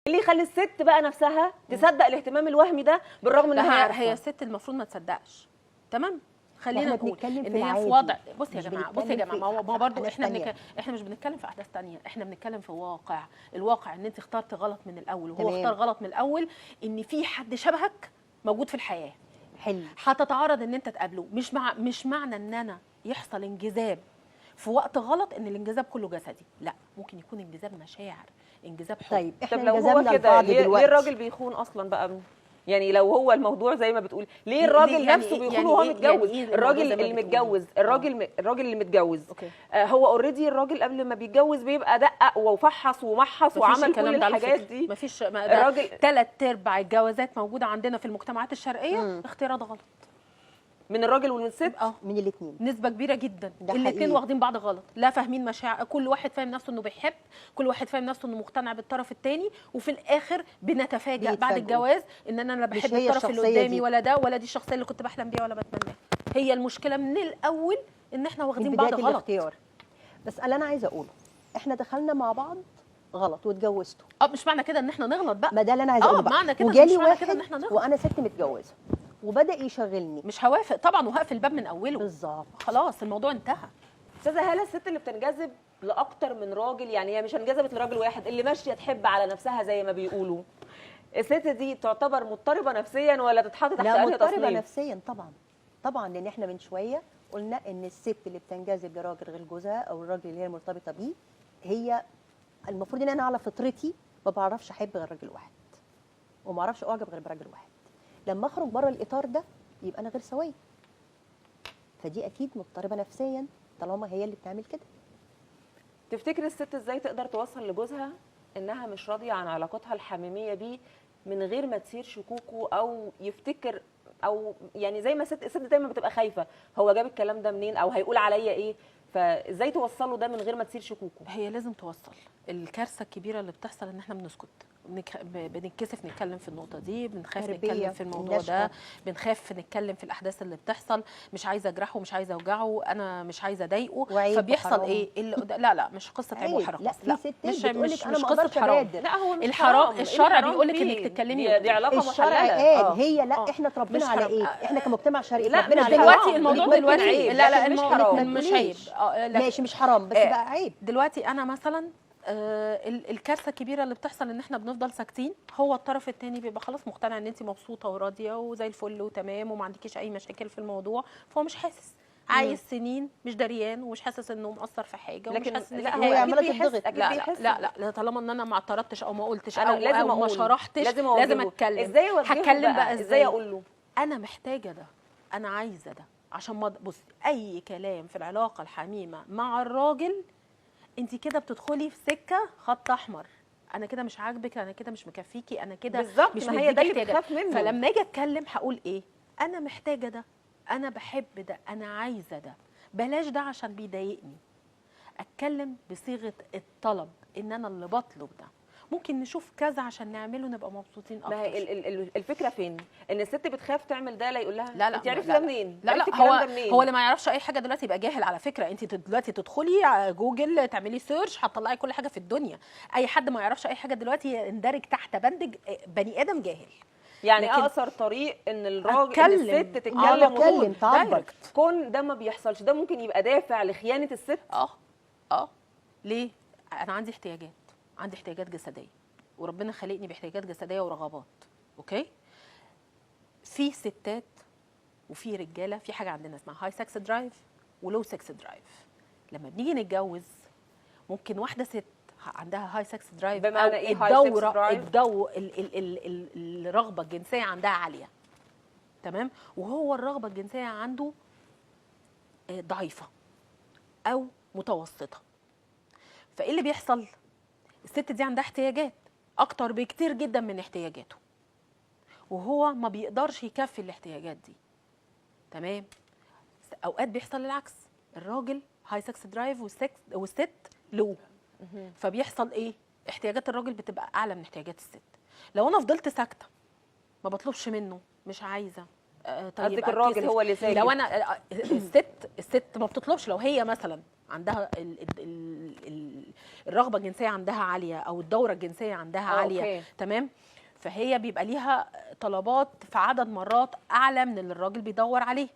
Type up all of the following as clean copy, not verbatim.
اللي يخلي الست بقى نفسها تصدق الاهتمام الوهمي ده بالرغم انها عارفه؟ هي الست المفروض ما تصدقش. تمام، خلينا نقول ان في هي في العادي. وضع. بصي يا مش جماعه، بنتكلم ما هو برضه أحداث احنا تانية. احنا مش بنتكلم في احداث ثانيه، احنا بنتكلم في واقع. الواقع ان انت اخترت غلط من الاول وهو تمام. اختار غلط من الاول، ان في حد شبهك موجود في الحياه. حلو. هتتعرض ان انت تقابله. مش معنى ان انا يحصل انجذاب في وقت غلط ان الانجذاب كله جسدي، لا، ممكن يكون انجذاب مشاعر، انجذاب حب. طيب احنا طب لو هو انجذبنا كده لبعض ليه دلوقتي. الراجل بيخون اصلا بقى؟ يعني لو هو الموضوع زي ما بتقول، ليه الراجل يعني نفسه إيه؟ بيخون يعني وهو إيه؟ متجوز؟ يعني إيه الراجل الموضوع زي ما اللي بتقولي؟ متجوز، الراجل اللي متجوز، أوكي. هو اوريدي الراجل قبل ما بيتجوز بيبقى دقق وفحص ومحص وعمل كل الحاجات دي. مفيش الراجل 3/4 الجوازات موجوده عندنا في المجتمعات الشرقيه اختيارات غلط من الراجل ومن الست. من الاثنين نسبة كبيرة جدا. ده الاثنين حقيقي. واخدين بعض غلط، لا فاهمين مشاعر. كل واحد فاهم نفسه انه بيحب، كل واحد فاهم نفسه انه مقتنع بالطرف الثاني، وفي الاخر بنتفاجئ بعد بيتفاجئوا. الجواز ان انا لا مش بحب هي الطرف اللي الشخصية قدامي دي. ولا ده ولا دي الشخصية اللي كنت بحلم بيها ولا بتمناها. هي المشكلة من الاول ان احنا واخدين من بعض بداية غلط. الاختيار. بس اللي انا عايزه اقوله، احنا دخلنا مع بعض غلط واتجوزتوا. مش معنى كده ان احنا نغلط بقى. ما ده اللي انا عايزه اقوله بقى. معنى كده وجالي مش معنى كده واحد ان احنا نغلط. وانا ست متجوزه وبدا يشغلني. مش هوافق طبعا وهقفل الباب من اوله. بالظبط. خلاص الموضوع انتهى. استاذه هاله، الست اللي بتنجذب لاكتر من راجل، يعني هي مش انجذبت لراجل واحد، اللي ماشيه تحب على نفسها زي ما بيقولوا، الست دي تعتبر مضطربه نفسيا ولا تتحط تحت لا، انهي مضطربه تصنيف؟ نفسيا طبعا. طبعا لان احنا من شويه قلنا ان الست اللي بتنجذب لراجل غير جوزها او الراجل اللي هي مرتبطه بيه، هي المفروض ان انا على فطرتي ما بعرفش احب غير راجل واحد وما اعرفش اعجب غير براجل واحد. لما اخرج بره الاطار ده يبقى انا غير سويه. فدي اكيد مضطربه نفسيا طالما هي اللي بتعمل كده. تفتكر الست ازاي تقدر توصل لجوزها انها مش راضيه عن علاقتها الحميميه بيه من غير ما تثير شكوكه او يفتكر، او يعني زي ما الست دايما بتبقى خايفه هو جاب الكلام ده منين او هيقول عليا ايه، فازاي توصله ده من غير ما تثير شكوكه؟ هي لازم توصل. الكارثه الكبيره اللي بتحصل ان احنا بنسكت، بنتكسف نتكلم في النقطه دي، بنخاف تربية، نتكلم في الموضوع ده، بنخاف نتكلم في الاحداث اللي بتحصل، مش عايزه اجرحه، مش عايزه اوجعه، انا مش عايزه اضايقه. وعيب فبيحصل ايه لا مش قصه عيب وحرج. لا، في ستات بتقول لك انا مش ما قصه اقدرش حرام. ابادر. لا هو مش الحرام حرام. الشرع الحرام بيقول لك فيه. انك تتكلمي. دي علاقه الشرع محلله. قال هي لا احنا اتربينا مش على حرام. ايه؟ احنا كمجتمع شرقي لا، اتربينا مش على ايه؟ دلوقتي الموضوع ممكن دلوقتي عيب، لا لكن مش مش حرام، مش عيب. تقوليش. ماشي مش حرام بس بقى عيب. دلوقتي انا مثلا الكارثه الكبيره اللي بتحصل ان احنا بنفضل ساكتين. هو الطرف الثاني بيبقى خلاص مقتنع ان انت مبسوطه وراضيه وزي الفل وتمام وما عندكيش اي مشاكل في الموضوع، فهو مش حاسس. عايز سنين مش دريان ومش حاسس انه مقصر في حاجه، ومش لكن حاسس ان لا، في هو حاجة. عمالة اكيد بيحس، تضغط. اكيد لا بيحس. لا طالما ان انا ما اعترضتش او ما قلتش أنا او لازم او ما أقول. شرحتش لازم اتكلم. ازاي اوجهه هتكلم بقى ازاي اقول له انا محتاجه ده، انا عايزه ده، عشان ما بصي اي كلام في العلاقه الحميمه مع الراجل انت كده بتدخلي في سكه خط احمر. انا كده مش عاجبك، انا كده مش مكفيكي، انا كده بالظبط، مش ما هي ده اللي مديكي بتخاف منه. فلما اجي اتكلم هقول ايه؟ انا محتاجه ده، انا بحب ده، انا عايزه ده، بلاش ده عشان بيضايقني. اتكلم بصيغه الطلب ان انا اللي بطلب ده. ممكن نشوف كذا عشان نعمله نبقى مبسوطين اكتر. ما هي الفكره فين؟ ان الست بتخاف تعمل ده، لا يقول لها لا انت عرفتي ده منين؟ لا عرفتي الكلام هو ده منين؟ هو اللي ما يعرفش اي حاجه دلوقتي يبقى جاهل على فكره. انت دلوقتي تدخلي على جوجل تعملي سيرش هتطلعي كل حاجه في الدنيا. اي حد ما يعرفش اي حاجه دلوقتي يندرج تحت بند بني ادم جاهل. يعني لكن اقصر طريق ان الراجل أتكلم. ان الست تتكلم على وتقول اتكلم تعبر. دايركت. كون ده ما بيحصلش، ده ممكن يبقى دافع لخيانه الست. ليه؟ انا عندي احتياجات، عندي احتياجات جسديه، وربنا خلقني باحتياجات جسديه ورغبات. اوكي؟ في ستات وفي رجاله، في حاجه عندنا اسمها هاي سكس درايف ولو سكس درايف. لما بنيجي نتجوز ممكن واحده ست عندها هاي سكس درايف، بمعنى او إيه high sex الدوره drive؟ الرغبه الجنسيه عندها عاليه، تمام، وهو الرغبه الجنسيه عنده ضعيفه او متوسطه. فايه اللي بيحصل؟ الست دي عندها احتياجات اكتر بكتير جدا من احتياجاته، وهو ما بيقدرش يكفي الاحتياجات دي، تمام. اوقات بيحصل العكس، الراجل هاي سكس درايف والست لو، فبيحصل ايه؟ احتياجات الراجل بتبقى اعلى من احتياجات الست. لو انا فضلت ساكته ما بطلبش منه، مش عايزه، طيب قصدك الراجل هو اللي ساكت؟ لو انا الست ما بتطلبش، لو هي مثلا عندها الرغبه الجنسيه عندها عاليه، او الدوره الجنسيه عندها عاليه. أوكي. تمام. فهي بيبقى ليها طلبات في عدد مرات اعلى من اللي الراجل بيدور عليه.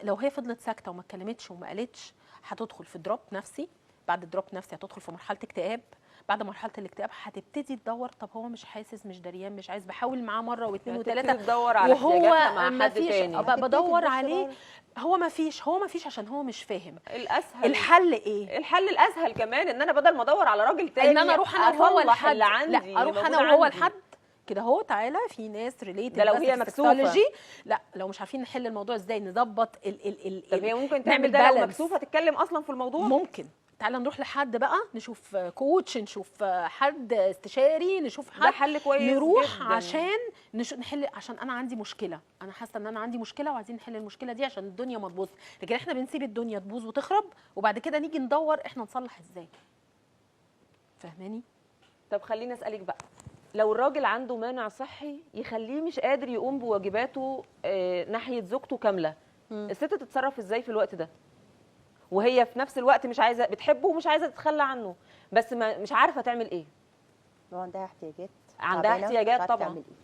لو هي فضلت ساكته وما اتكلمتش وما قالتش، هتدخل في دروب نفسي. بعد الدروب نفسي هتدخل في مرحله اكتئاب. بعد مرحله الاكتئاب هتبتدي تدور، طب هو مش حاسس، مش دريان، مش عايز، بحاول معاه مره واثنين وثلاثه تدور على احتياجاتها مع حد تاني. بدور عليه. هو ما فيش عشان هو مش فاهم. الاسهل الحل ايه؟ الحل الاسهل كمان ان انا بدل ما ادور على راجل تاني، ان انا اروح انا وهو أصلح الحد. اللي عندي، لا، اروح انا وهو الحد كده. هو تعالى في ناس ريليتد ده لو هي مكسوفه. لا، لو مش عارفين نحل الموضوع ازاي نظبط طب هي ممكن نعمل تعمل ده لو balance. مكسوفه تتكلم اصلا في الموضوع. ممكن. تعالى نروح لحد بقى، نشوف كوتش، نشوف حد استشاري، نشوف حد. ده حل كويس نروح جداً. عشان نحل، عشان انا عندي مشكله، انا حاسه ان انا عندي مشكله وعايزين نحل المشكله دي عشان الدنيا ما تبوظ. لكن احنا بنسيب الدنيا تبوظ وتخرب، وبعد كده نيجي ندور احنا نصلح ازاي. فاهماني؟ طب خليني اسالك بقى، لو الراجل عنده مانع صحي يخليه مش قادر يقوم بواجباته ناحيه زوجته كامله، الست تتصرف ازاي في الوقت ده؟ وهي في نفس الوقت مش عايزه، بتحبه ومش عايزه تتخلى عنه، بس مش عارفه تعمل ايه. لو عندها احتياجات، عندها تعبانة، احتياجات مش عارفة طبعاً. تعمل إيه.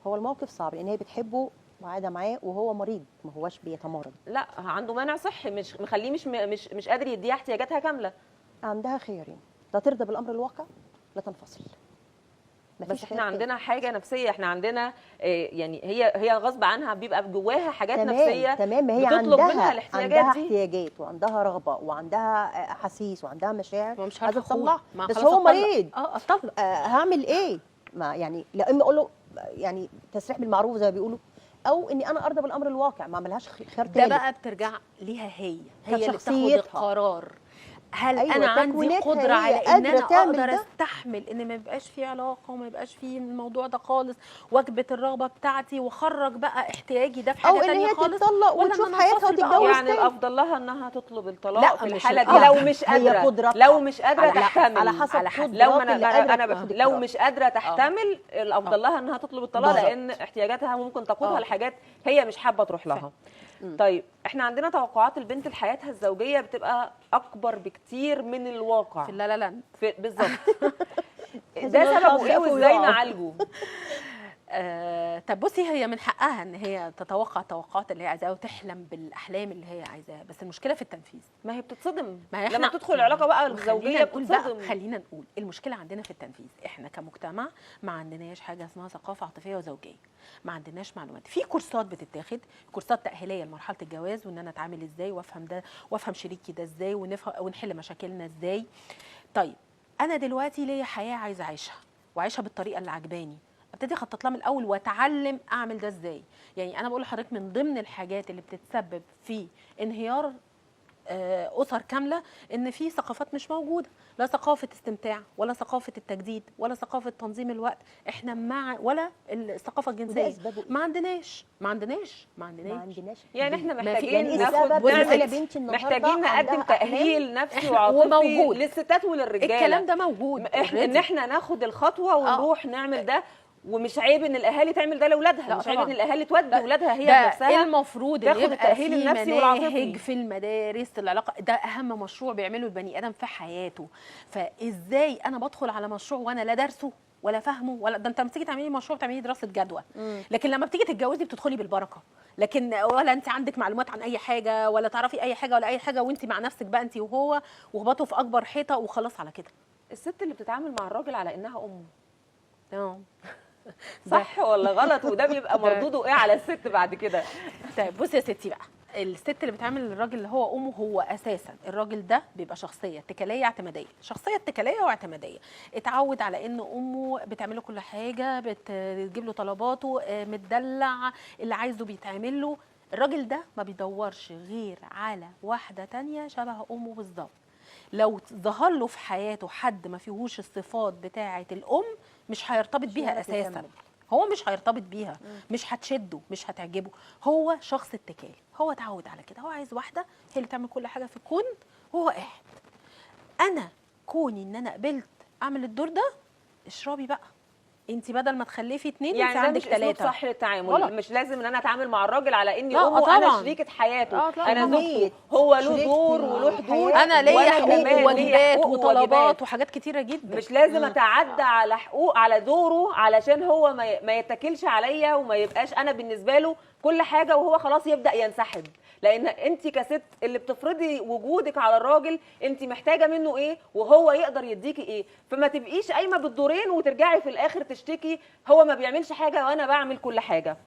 هو الموقف صعب لان هي بتحبه وقاعده معاه وهو مريض، ما هوش بيتمرض. لا، عنده مانع صحي مش مخليه مش قادر يديها احتياجاتها كامله. عندها خيارين، لا ترضى بالامر الواقع لا تنفصل. بس احنا عندنا حاجه نفسيه، احنا عندنا يعني هي غصب عنها بيبقى جواها حاجات نفسيه. تمام، ما هي بتطلب منها عندها الاحتياجات دي. احتياجات وعندها رغبه وعندها احاسيس وعندها مشاعر مش عايزه عارفه تطلعها، ما بس خلاص هو أطلق. مريض. اطلق. هعمل ايه؟ ما يعني لا، اما اقول له يعني تسريح بالمعروف زي ما بيقولوا، او اني انا ارضى بالامر الواقع، ما اعملهاش خيار ده تاني. بقى بترجع ليها هي اللي بتاخد شخصيتها. القرار. هل أيوة، انا عندي تكويناتها قدره هي على ان قادرة انا تعمل اقدر ده؟ استحمل ان ما يبقاش في علاقه وما يبقاش في الموضوع ده خالص، واجبه الرغبه بتاعتي واخرج بقى احتياجي ده في او حاجه ان تانية هي خالص، تتطلق ولا إن وتشوف أنا حياتها أنفصل بقى؟ وتتجوز يعني تاني. الافضل لها انها تطلب الطلاق لا، في مش الحاله دي الأفضل. لو مش هي قادره. قدرتها. لو مش قادره على تحتمل. حسب على حسب. لو قدرات اللي قادرة تاخد لو القرار. مش قادره تحتمل، الافضل لها انها تطلب الطلاق، بالظبط. لان احتياجاتها ممكن تقودها لحاجات هي مش حابه تروح لها. طيب احنا عندنا توقعات البنت لحياتها الزوجيه بتبقى اكبر بكتير من الواقع. في لا لا بالظبط. ده سببه ايه وازاي نعالجه؟ طب بصي، هي من حقها ان هي تتوقع التوقعات اللي هي عايزاها وتحلم بالاحلام اللي هي عايزاها، بس المشكله في التنفيذ. ما هي بتتصدم ما هي لما تدخل العلاقه بقى الزوجيه بتتصدم. خلينا نقول المشكله عندنا في التنفيذ. احنا كمجتمع ما عندناش حاجه اسمها ثقافه عاطفيه وزوجيه، ما عندناش معلومات. في كورسات بتتاخد، كورسات تاهيليه لمرحله الجواز، وان انا اتعامل ازاي وافهم ده وافهم شريكي ده ازاي ونحل مشاكلنا ازاي. طيب انا دلوقتي ليا حياه عايزه اعيشها واعيشها بالطريقه اللي عجباني، ابتدي اخطط لها من الاول واتعلم اعمل ده ازاي. يعني انا بقول لحضرتك من ضمن الحاجات اللي بتتسبب في انهيار اسر كامله ان في ثقافات مش موجوده، لا ثقافه استمتاع ولا ثقافه التجديد ولا ثقافه تنظيم الوقت. احنا ولا الثقافه الجنسيه ما عندناش. يعني احنا يعني محتاجين إيه ناخد السبب؟ نعمل أنا بنتي النهاردة محتاجين نقدم عندها تاهيل نفسي وموجود. وعاطفي للستات وللرجاله. الكلام ده موجود ان احنا ناخد الخطوه ونروح نعمل ده، ومش عيب ان الاهالي تعمل ده لاولادها، مش عيب ان الاهالي تودي اولادها هي بنفسها. المفروض تاخد ان يبقى التأهيل في النفسي مناهج والعاطفي في المدارس العلاقه. ده اهم مشروع بيعمله البني ادم في حياته. فازاي انا بدخل على مشروع وانا لا دارسه ولا فاهمه ولا ده؟ انت لما تيجي تعملي مشروع تعملي دراسه جدوى، لكن لما بتيجي تتجوزي بتدخلي بالبركه، لكن ولا انت عندك معلومات عن اي حاجه ولا تعرفي اي حاجه ولا اي حاجه، وانت مع نفسك بقى انت وهو وخبطوا في اكبر حيطه وخلاص على كده. الست اللي بتتعامل مع الراجل على انها امه، اه صح ولا غلط؟ وده بيبقى مردوده ايه على الست بعد كده؟ طيب بصي يا ستي بقى، الست اللي بتعامل الراجل اللي هو امه، هو اساسا الراجل ده بيبقى شخصيه اتكاليه اعتماديه، شخصيه اتكاليه واعتماديه، اتعود على ان امه بتعمل له كل حاجه، بتجيب له طلباته، متدلع، اللي عايزه بيتعمل له. الراجل ده ما بيدورش غير على واحده تانية شبه امه بالظبط. لو ظهر له في حياته حد ما فيهوش الصفات بتاعه الام مش هيرتبط بيها اساسا. هو مش هيرتبط بيها، مش هتشده، مش هتعجبه. هو شخص اتكالي، هو اتعود على كده، هو عايز واحده هي اللي تعمل كل حاجه في الكون وهو قاعد. انا كوني ان انا قبلت اعمل الدور ده، اشربي بقى انت بدل ما تخلفي 2 يعني انت ده عندك مش اسلوب 3. صح للتعامل. غلط. مش لازم ان انا اتعامل مع الراجل على اني لا، امه، انا طبعاً. شريكه حياته، لا، انا طبعاً. زوجته، هو له شريكة دور وله حدود، الحياة. انا ليا وأنا حقوق كمان ليا وواجبات حقوق وطلبات وحاجات كتيره جدا. مش لازم اتعدى على حقوق على دوره علشان هو ما يتكلش عليا وما يبقاش انا بالنسبه له كل حاجه وهو خلاص يبدا ينسحب. لان انت كست اللي بتفرضي وجودك على الراجل، انت محتاجه منه ايه وهو يقدر يديكي ايه، فما تبقيش قايمه بالدورين وترجعي في الاخر تشتكي هو ما بيعملش حاجه وانا بعمل كل حاجه.